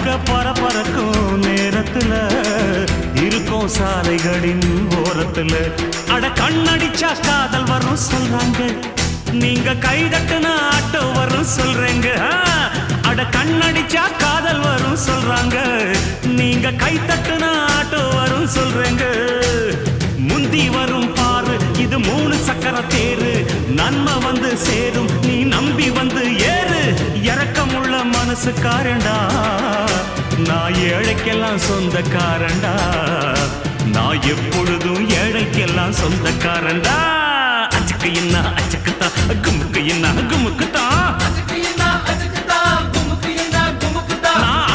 வாழ்க்கை பரபரக்கும் நேரத்துல இருக்கும் சாலைகளின் ஓரத்துல அட கண்ணடிச்சா காதல் வரும் சொல்றாங்க, நீங்க கைதட்டுனா ஆட்டோ வரும் சொல்றேங்க. அட கண்ணடிச்சா காதல் வரும் சொல்றாங்க, நீங்க கைதட்டுனா ஆட்டோ வரும் சொல்றேங்க. முந்தி வரும் பாரு இது 3 சக்கர தேரு, நன்மை வந்து சேரும் நீ நம்பி வந்து ஏறு. இறக்கமுள்ள மனசுக்காரண்டா நான் ஏழைக்கெல்லாம் சொந்தக்காரண்டா, நான் எப்பொழுதும் ஏழைக்கெல்லாம் சொந்தக்காரண்டா. அச்சுக்கு என்ன அச்சுக்குத்தான் குமுக்கு என்ன குமுக்குத்தான்.